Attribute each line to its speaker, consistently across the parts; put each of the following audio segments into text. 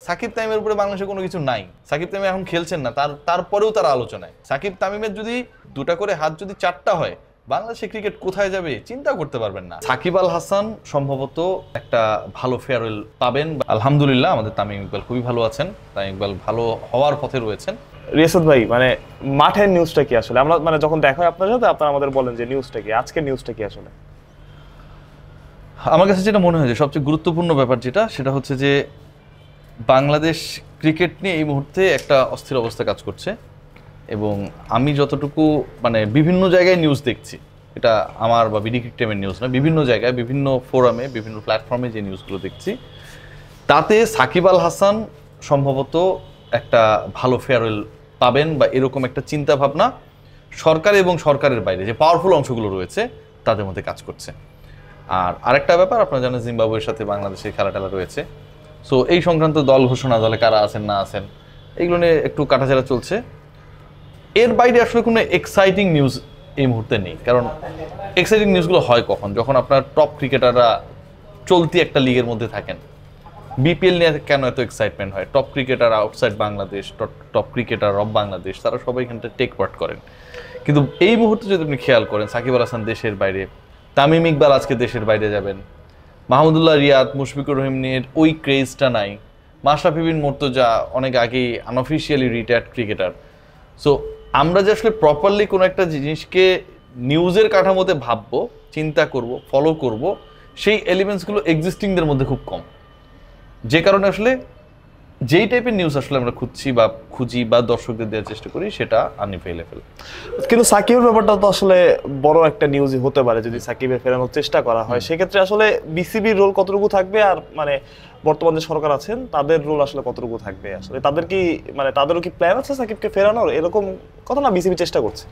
Speaker 1: সাকিব তামিমের উপরে বাংলাদেশে কোনো কিছু নাই। সাকিব তামিম এখন খেলছেন না, তারপরেও তারা আলোচনায়। সাকিব তামিমের যদি দুটা করে হাত যদি চারটা হয়, বাংলাদেশে ক্রিকেট কোথায় যাবে চিন্তা করতে পারবেন না। সাকিব আল হাসান সম্ভবত একটা ভালো ফেয়ারওয়েল পাবেন। আলহামদুলিল্লাহ আমাদের তামিম ইকবাল খুবই ভালো আছেন, তামিম ইকবাল ভালো হওয়ার পথে রয়েছেন।
Speaker 2: রিয়াসাত ভাই, মানে মাঠের নিউজটা কি আসলে? আমরা মানে যখন দেখা হয় আপনার সাথে, আপনারা আমাদের বলেন যে নিউজটা কি, আজকের নিউজটা কি আসলে?
Speaker 1: আমার কাছে যেটা মনে হয় যে সবচেয়ে গুরুত্বপূর্ণ ব্যাপার সেটা হচ্ছে যে বাংলাদেশ ক্রিকেট নিয়ে এই মুহূর্তে একটা অস্থির অবস্থা কাজ করছে। এবং আমি যতটুকু মানে বিভিন্ন জায়গায় নিউজ দেখছি, এটা আমার বা বিডি ক্রিকেট টিমের নিউজ না, বিভিন্ন জায়গায় বিভিন্ন ফোরামে বিভিন্ন প্ল্যাটফর্মে যে নিউজগুলো দেখছি, তাতে সাকিব আল হাসান সম্ভবত একটা ভালো ফেয়ারওয়েল পাবেন বা এরকম একটা চিন্তা ভাবনা সরকার এবং সরকারের বাইরে যে পাওয়ারফুল অংশগুলো রয়েছে তাদের মধ্যে কাজ করছে। আর আরেকটা ব্যাপার, আপনারা জানেন জিম্বাবুয়ের সাথে বাংলাদেশের খেলা রয়েছে। সো এই সংক্রান্ত দল ঘোষণা, দলে কারা আছেন না আছেন, এইগুলো নিয়ে একটু কাটাছেড়া চলছে। এর বাইরে আসলে কোনো এক্সাইটিং নিউজ এই মুহূর্তে নেই। কারণ এক্সাইটিং নিউজগুলো হয় কখন? যখন আপনার টপ ক্রিকেটাররা চলতি একটা লিগের মধ্যে থাকেন। বিপিএল নিয়ে কেন এত এক্সাইটমেন্ট হয়? Top cricketer outside Bangladesh, top cricketer of Bangladesh, তারা সবাই এখানটা টেক পার্ট করেন। কিন্তু এই মুহূর্তে যদি আপনি খেয়াল করেন, সাকিব আল হাসান দেশের বাইরে, তামিম ইকবাল আজকে দেশের বাইরে যাবেন, মাহমুদুল্লাহ রিয়াদ, মুশফিকুর রহিম নিয়ে ওই ক্রেজটা নাই, মাশরাফি বিন মুর্তজা অনেক আগেই আনঅফিসিয়ালি রিটায়ার্ড ক্রিকেটার। সো আমরা যে আসলে প্রপারলি কোনো একটা জিনিসকে নিউজের কাঠামোতে ভাববো, চিন্তা করব, ফলো করব, সেই এলিমেন্টসগুলো এক্সিস্টিংদের মধ্যে খুব কম। যে কারণে আসলে যেই টাইপের নিউজ আসলে আমরা খুঁজি বা দর্শকদের দেওয়ার চেষ্টা করি, সেটা আনএভেইলেবল।
Speaker 2: কিন্তু সাকিবের ব্যাপারটা তো আসলে বড় একটা নিউজই হতে পারে যদি সাকিবের ফেরানোর চেষ্টা করা হয়। সেক্ষেত্রে আসলে বিসিবির রোল কতটুকু থাকবে, আর মানে বর্তমান যে সরকার আছেন তাদের রোল আসলে কতটুকু থাকবে? আসলে তাদের কি মানে তাদেরও কি প্ল্যান আছে সাকিবকে ফেরানোর? এরকম কথা না বিসিবি চেষ্টা করছে।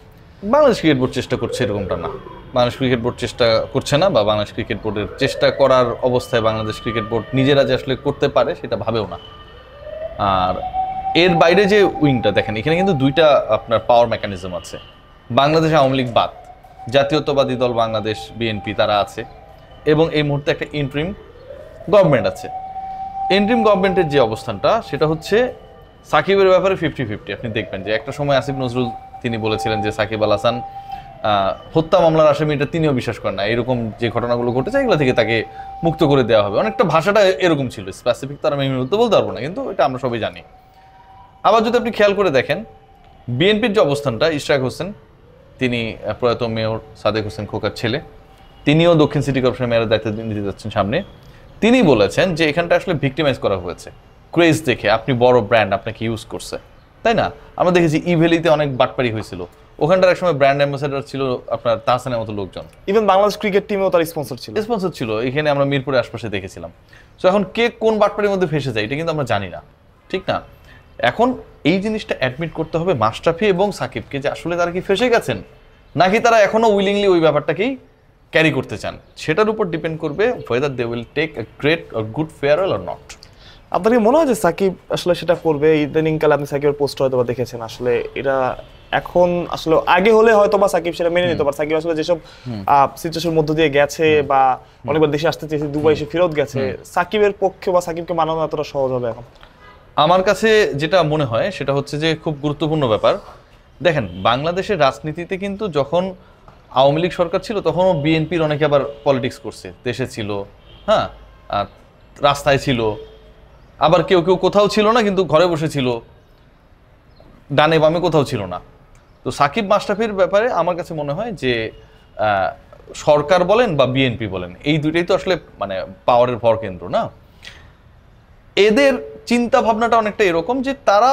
Speaker 1: বাংলাদেশ ক্রিকেট বোর্ড চেষ্টা করছে এরকমটা না। বাংলাদেশ ক্রিকেট বোর্ড চেষ্টা করছে না, বা বাংলাদেশ ক্রিকেট বোর্ডের চেষ্টা করার অবস্থায় বাংলাদেশ ক্রিকেট বোর্ড নিজেরা যে আসলে করতে পারে সেটা ভাবেও না। আর এর বাইরে যে উইংটা দেখেন, এখানে কিন্তু দুইটা আপনার পাওয়ার মেকানিজম আছে। বাংলাদেশ আওয়ামী লীগ বাদ, জাতীয়তাবাদী দল বাংলাদেশ বিএনপি তারা আছে, এবং এই মুহূর্তে একটা ইন্টারিম গভর্নমেন্ট আছে। ইন্টারিম গভর্নমেন্টের যে অবস্থানটা সেটা হচ্ছে সাকিবের ব্যাপারে 50-50। আপনি দেখবেন যে একটা সময় আসিফ নজরুল তিনি বলেছিলেন যে সাকিব আল হাসান হত্যা মামলার আসামি, এটা তিনিও বিশ্বাস করেন না। এরকম যে ঘটনাগুলো ঘটেছে এগুলো থেকে তাকে মুক্ত করে দেওয়া হবে, অনেকটা ভাষাটা এরকম ছিল। স্পেসিফিক তারা আমি বলতে পারবো না, কিন্তু এটা আমরা সবাই জানি। আবার যদি আপনি খেয়াল করে দেখেন, বিএনপির যে অবস্থানটা, ইশরাক হোসেন তিনি প্রয়াত মেয়র সাদেক হোসেন খোকার ছেলে, তিনিও দক্ষিণ সিটি কর্পোরেশনের মেয়রের দায়িত্ব নিতে যাচ্ছেন সামনে। তিনি বলেছেন যে এখানটা আসলে ভিক্টিমাইজ করা হয়েছে ক্রেজ দেখে, আপনি বড় ব্র্যান্ড আপনাকে ইউজ করছে, তাই না? আমরা দেখেছি ইভেলিতে অনেক বাটপারি হয়েছিল, ওখানটার এক সময় ব্র্যান্ড অ্যাম্বাসেডর ছিল আপনার তাহসানের মতো লোকজন।
Speaker 2: ইভেন বাংলাদেশ ক্রিকেট টিমেও তার স্পন্সর ছিল।
Speaker 1: এখানে আমরা মিরপুরের আশপাশে দেখেছিলাম। সো এখন কে কোন বাটপারির মধ্যে ফেসে যায় এটা কিন্তু আমরা জানি না, ঠিক না? এখন এই জিনিসটা অ্যাডমিট করতে হবে মাশরাফি এবং সাকিবকে, যে আসলে তারা কি ফেসে গেছেন, নাকি তারা এখনো উইলিংলি ওই ব্যাপারটাকেই ক্যারি করতে চান। সেটার উপর ডিপেন্ড করবে whether they will take a great or good farewell or not.
Speaker 2: আপনার কি মনে হয় যে সাকিব আসলে সেটা করবে? ইদানিংকালে আপনি সাকিবের পোস্ট হয়তো বা দেখেছেন, আসলে এটা এখন আসলে আগে হলে হয়তো বা সাকিব সেটা মেনে নিতে পারে। সাকিব আসলে যেসব সিচুয়েশনের মধ্য দিয়ে গেছে বা অনেকবার দেশে আসতে চেয়েছে, দুবাই এসে ফেরত গেছে, সাকিবের পক্ষে বা সাকিবকে মানানো এতটা সহজ হবে এখন?
Speaker 1: আমার কাছে যেটা মনে হয় সেটা হচ্ছে যে খুব গুরুত্বপূর্ণ ব্যাপার। দেখেন, বাংলাদেশের রাজনীতিতে কিন্তু যখন আওয়ামী লীগ সরকার ছিল তখনও বিএনপির অনেকে আবার পলিটিক্স করছে, দেশে ছিল, হ্যাঁ, রাস্তায় ছিল, আবার কেউ কেউ কোথাও ছিল না কিন্তু ঘরে বসে ছিল, ডানে বামে কোথাও ছিল না। তো সাকিব মাশরাফির ব্যাপারে আমার কাছে মনে হয় যে সরকার বলেন বা বিএনপি বলেন, এই দুইটাই তো আসলে মানে পাওয়ারের ভরকেন্দ্র না। এদের চিন্তা ভাবনাটা অনেকটা এরকম যে তারা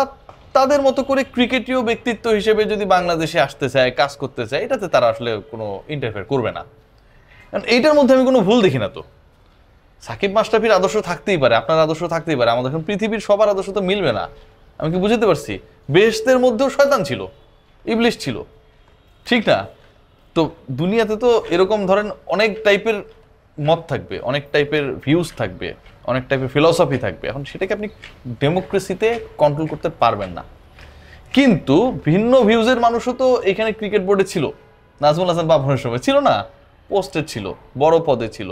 Speaker 1: তাদের মতো করে ক্রিকেটীয় ব্যক্তিত্ব হিসেবে যদি বাংলাদেশে আসতে চায়, কাজ করতে চায়, এটাতে তারা আসলে কোনো ইন্টারফেয়ার করবে না। কারণ এইটার মধ্যে আমি কোনো ভুল দেখি না। তো সাকিব মাশরাফির আদর্শ থাকতেই পারে, আপনার আদর্শ থাকতেই পারে, আমাদের এখন পৃথিবীর সবার আদর্শ তো মিলবে না। আমি কি বুঝতে পারছি? বেহেশতের মধ্যেও শয়তান ছিল, ইবলিশ ছিল, ঠিক না? তো দুনিয়াতে তো এরকম ধরেন অনেক টাইপের মত থাকবে, অনেক টাইপের ভিউজ থাকবে, অনেক টাইপের ফিলসফি থাকবে। এখন সেটাকে আপনি ডেমোক্রেসিতে কন্ট্রোল করতে পারবেন না। কিন্তু ভিন্ন ভিউজের মানুষও তো এখানে ক্রিকেট বোর্ডে ছিল, নাজমুল হাসান বাবরের সময় ছিল না, পোস্টেড ছিল, বড় পদে ছিল।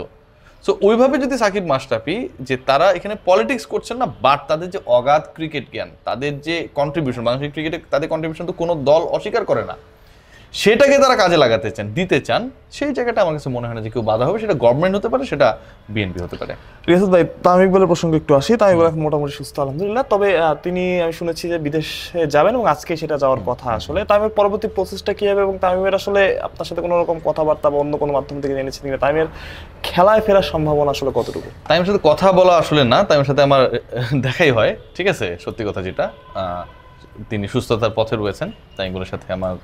Speaker 1: সো ওইভাবে যদি সাকিব মাশরাফি যে তারা এখানে পলিটিক্স করছেন না, বাট তাদের যে অগাধ ক্রিকেট জ্ঞান, তাদের যে কন্ট্রিবিউশন, বাংলাদেশের ক্রিকেটে তাদের কন্ট্রিবিউশন তো কোনো দল অস্বীকার করে না, সেটাকে তারা কাজে লাগাতে চান, দিতে চান, সেই জায়গাটা আমার কাছে মনে হয় না যে কেউ বাধা হবে। সেটা গভর্নমেন্ট হতে পারে, সেটা বিএনপি হতে পারে।
Speaker 2: রিয়াসাত ভাই, তামিম ইকবালের প্রসঙ্গে একটু আসি। তামিম ইকবাল এখন মোটামুটি সুস্থ আলহামদুলিল্লাহ, তবে তিনি আমি শুনেছি যে বিদেশে যাবেন এবং আজকে সেটা যাওয়ার কথা। আসলে তামিমের পরবর্তী প্রসেসটা কি হবে এবং তামিমের আসলে আপনার সাথে কোনো রকম কথাবার্তা বা অন্য কোনো মাধ্যম থেকে জেনেছেন কিনা, তামিমের খেলায় ফেরার সম্ভাবনা আসলে কতটুকু?
Speaker 1: তামিমের সাথে কথা বলা আসলে না, তামিমের সাথে আমার দেখাই হয়, ঠিক আছে, সত্যি কথা যেটা, তিনি সুস্থতার পথে রয়েছেন। তামিমের সাথে আমার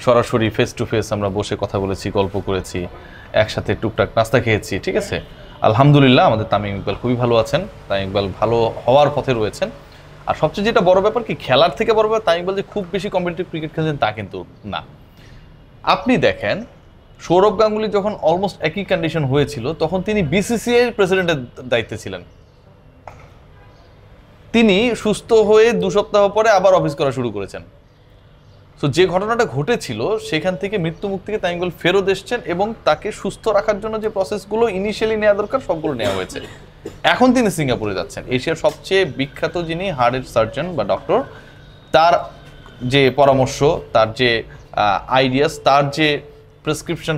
Speaker 1: সরাসরি ফেস টু ফেস আমরা বসে কথা বলেছি, গল্প করেছি, একসাথে টুকটাক নাস্তা খেয়েছি, ঠিক আছে। আলহামদুলিল্লাহ আমাদের তামিম ইকবাল খুবই ভালো আছেন, তামিম ইকবাল ভালো হওয়ার পথে রয়েছেন। আর সবচেয়ে যেটা বড় ব্যাপার কি, খেলার থেকে বড় ব্যাপার তামিম ইকবাল যে খুব বেশি কম্পিটিটিভ ক্রিকেট খেলছেন তা কিন্তু না। আপনি দেখেন সৌরভ গাঙ্গুলি যখন অলমোস্ট একই কন্ডিশন হয়েছিল তখন তিনি বিসিসিআই প্রেসিডেন্টের দায়িত্বে ছিলেন। তিনি সুস্থ হয়ে 2 সপ্তাহ পরে আবার অফিস করা শুরু করেছেন। তো যে ঘটনাটা ঘটেছিল সেখান থেকে মৃত্যু মুখ থেকে তামিম ইকবাল ফেরত এসেছেন এবং তাকে সুস্থ রাখার জন্য যে প্রসেসগুলো ইনিশিয়ালি নেওয়া দরকার সবগুলো নেওয়া হয়েছে। এখন তিনি সিঙ্গাপুরে যাচ্ছেন, এশিয়ার সবচেয়ে বিখ্যাত যিনি হার্টের সার্জন বা ডক্টর, তার যে পরামর্শ, তার যে আইডিয়াস, তার যে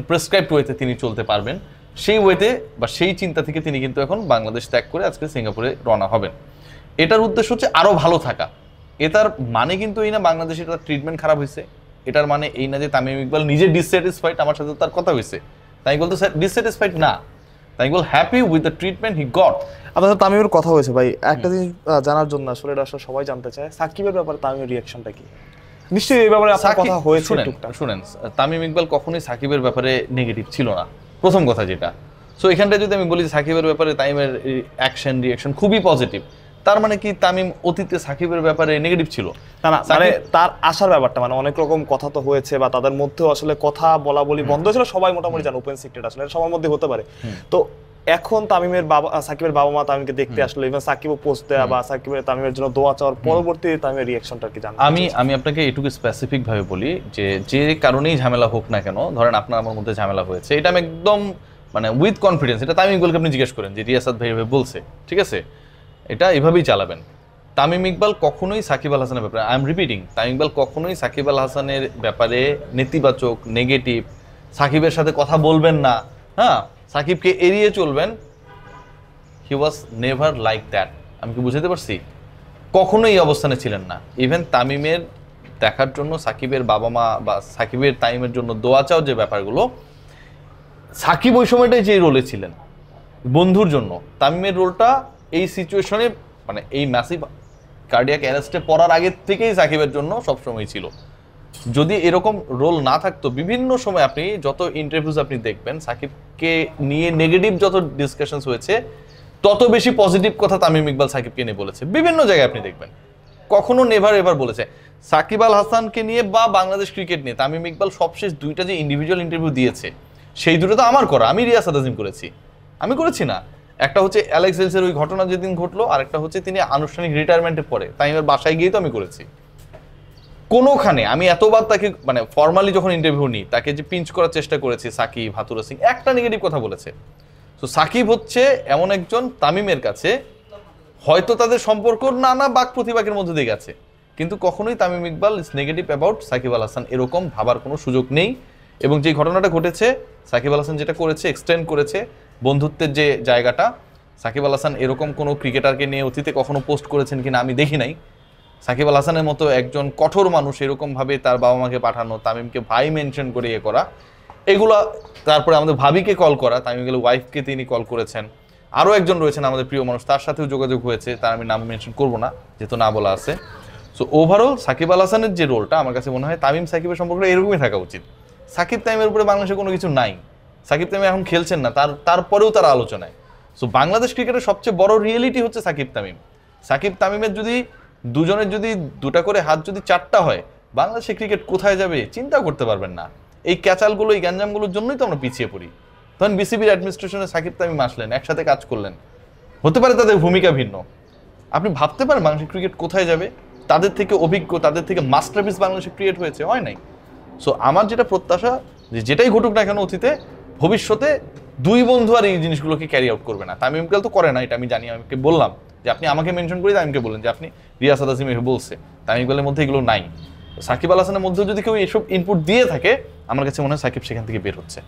Speaker 1: প্রেসক্রাইবড ওয়েতে তিনি চলতে পারবেন, সেই ওয়েতে বা সেই চিন্তা থেকে তিনি কিন্তু এখন বাংলাদেশ ত্যাগ করে আজকে সিঙ্গাপুরে রওনা হবেন। এটার উদ্দেশ্য হচ্ছে আরও ভালো থাকা। এটার মানে কিন্তু এই না বাংলাদেশে তার ট্রিটমেন্ট খারাপ হয়েছে, এটার মানে এই না যে তামিম ইকবাল নিজে ডিসস্যাটিসফাইড, আমার সাথে তার কথা হয়েছে। তামিম ইকবাল তো ডিসস্যাটিসফাইড না, Tamim Iqbal happy with the treatment he got.
Speaker 2: আপনার সাথে তামিমের কথা হয়েছে ভাই, একটা জিনিস জানার জন্য আসলে এটা আসলে সবাই জানতে চায়, সাকিবের ব্যাপারে তামিমের রিঅ্যাকশনটা কি? নিশ্চয়ই এই ব্যাপারে আপনার কথা হয়েছে টুকটাক।
Speaker 1: শুনেন, তামিম ইকবাল কখনোই সাকিবের ব্যাপারে নেগেটিভ ছিল না, প্রথম কথা যেটা। সো এখানটা যদি আমি বলি সাকিবের ব্যাপারে তামিমের অ্যাকশন রিঅ্যাকশন খুবই পজিটিভ, তার মানে কি তামিম অতীতে সাকিবের ব্যাপারে নেগেটিভ ছিল?
Speaker 2: না না, মানে তার আসার ব্যাপারটা, মানে অনেক রকম কথা তো হয়েছে বা তাদের মধ্যেও আসলে কথা বলা বলি বন্ধ হয়েছিল, সবাই মোটামুটি জানে, ওপেন সিক্রেট আসলে সবার মধ্যে হতে পারে। তো এখন তামিমের বাবা, সাকিবের বাবা মা তামিমকে দেখতে আসলে, ইভেন সাকিবও পোস্ট দেয়া বা সাকিবের তামিমের জন্য দোয়া চাওয়ার পরবর্তী তামিমের রিঅ্যাকশনটা কি জানেন?
Speaker 1: আমি আপনাকে এটুকু স্পেসিফিক ভাবে বলি যে কারণেই ঝামেলা হোক না কেন, ধরেন আপনার আমার মধ্যে ঝামেলা হয়েছে, এটা আমি একদম মানে উইথ কনফিডেন্স, এটা তামিম ইকবালকে আপনি জিজ্ঞেস করেন যে রিয়াসাত ভাই এভাবে বলছে, ঠিক আছে, এটা এভাবেই চালাবেন। তামিম ইকবাল কখনোই সাকিব আল হাসানের ব্যাপারে, I am repeating, Tamim Iqbal কখনোই সাকিব আল হাসানের ব্যাপারে নেতিবাচক, নেগেটিভ, সাকিবের সাথে কথা বলবেন না, হ্যাঁ, সাকিবকে এড়িয়ে চলবেন, হি ওয়াজ নেভার লাইক দ্যাট। আমি কি বুঝাতে পারছি? কখনোই এই অবস্থানে ছিলেন না। ইভেন তামিমের দেখার জন্য সাকিবের বাবা মা বা সাকিবের তামিমের জন্য দোয়া চাও যে ব্যাপারগুলো, সাকিব ওই সময়টাই যে রোলে ছিলেন বন্ধুর জন্য, তামিমের রোলটা এই সিচুয়েশনে মানে এই ম্যাসিভ কার্ডিয়াক অ্যারেস্টে পড়ার আগের থেকেই সাকিবের জন্য সবসময় ছিল। যদি এরকম রোল না থাকতো, বিভিন্ন সময় আপনি যত ইন্টারভিউজ আপনি দেখবেন সাকিবকে নিয়ে নেগেটিভ যত ডিসকাশনস হয়েছে, তত বেশি পজিটিভ কথা তামিম ইকবাল সাকিবকে নিয়ে বলেছে। বিভিন্ন জায়গায় আপনি দেখবেন কখনো নেভার এভার বলেছে। সাকিব আল হাসানকে নিয়ে বা বাংলাদেশ ক্রিকেট নিয়ে তামিম ইকবাল সবশেষ 2টা যে ইন্ডিভিজুয়াল ইন্টারভিউ দিয়েছে, সেই 2টা তো আমার করা, আমি রিয়াসাত আজিম করেছি, আমি করেছি না। একটা হচ্ছে অ্যালেক্স হেলসের ওই ঘটনা যেদিন ঘটলো, আর একটা হচ্ছে তিনি আনুষ্ঠানিক রিটায়ারমেন্টে পরে তামিমের বাসায় গিয়ে তো আমি করেছি। কোনোখানে আমি এতবার তাকে মানে ফর্মালি যখন ইন্টারভিউ নিই, তাকে যে পিঞ্চ করার চেষ্টা করেছি সাকিব, হাতুরা সিং, একটা নেগেটিভ কথা বলেছে। তো সাকিব হচ্ছে এমন একজন তামিমের কাছে হয়তো তাদের সম্পর্ক নানা বাক প্রতিবাকের মধ্যে দিয়ে গেছে, কিন্তু কখনোই Tamim Iqbal is negative about Shakib Al Hasan এরকম ভাবার কোনো সুযোগ নেই। এবং যে ঘটনাটা ঘটেছে, সাকিব আল হাসান যেটা করেছে, এক্সটেন্ড করেছে বন্ধুত্বের যে জায়গাটা, সাকিব আল হাসান এরকম কোনো ক্রিকেটারকে নিয়ে অতীতে কখনো পোস্ট করেছেন কিনা আমি দেখি নাই। সাকিব আল হাসানের মতো একজন কঠোর মানুষ এরকমভাবে তার বাবা মাকে পাঠানো, তামিমকে ভাই মেনশন করে ইয়ে করা, এগুলা, তারপরে আমাদের ভাবিকে কল করা, তামিম গেলে ওয়াইফকে তিনি কল করেছেন, আরও একজন রয়েছেন আমাদের প্রিয় মানুষ, তার সাথেও যোগাযোগ হয়েছে, তার আমি নাম মেনশন করবো না যেহেতু না বলা আছে। সো ওভারঅল সাকিব আল হাসানের যে রোলটা, আমার কাছে মনে হয় তামিম সাকিবের সম্পর্কটা এরকমই থাকা উচিত। সাকিব তামিমের উপরে বাংলাদেশে কোনো কিছু নাই, সাকিব তামিম এখন খেলছেন না, তারপরেও তারা আলোচনায়। সো বাংলাদেশ ক্রিকেটের সবচেয়ে বড় রিয়েলিটি হচ্ছে সাকিব তামিম। সাকিব তামিমের যদি দুজনের যদি 2টা করে হাত যদি 4টা হয়, বাংলাদেশে ক্রিকেট কোথায় যাবে চিন্তা করতে পারবেন না। এই ক্যাচালগুলো, এই গ্যাঞ্জামগুলোর জন্যই তো আমরা পিছিয়ে পড়ি। তখন বিসিবির অ্যাডমিনিস্ট্রেশনে সাকিব তামিম আসলেন, একসাথে কাজ করলেন, হতে পারে তাদের ভূমিকা ভিন্ন। আপনি ভাবতে পারেন বাংলাদেশের ক্রিকেট কোথায় যাবে? তাদের থেকে অভিজ্ঞ, তাদের থেকে মাস্টারপিস বাংলাদেশে ক্রিয়েট হয়েছে, হয় নাই? সো আমার যেটা প্রত্যাশা যে যেটাই ঘটুক না কেন অতীতে, ভবিষ্যতে দুই বন্ধু আর এই জিনিসগুলোকে ক্যারি আউট করবে না। তামিম ইকবাল তো করে না, এটা আমি জানি, আমি বললাম যে আপনি আমাকে মেনশন করে তামিমকে বলেন যে আপনি রিয়াজ আদাজিম এভাবে বলছে, তামিম ইকবালের মধ্যে এগুলো নাই। সাকিব আল হাসানের মধ্যে যদি কেউ এসব ইনপুট দিয়ে থাকে, আমার কাছে মনে হয় সাকিব সেখান থেকে বের হচ্ছে।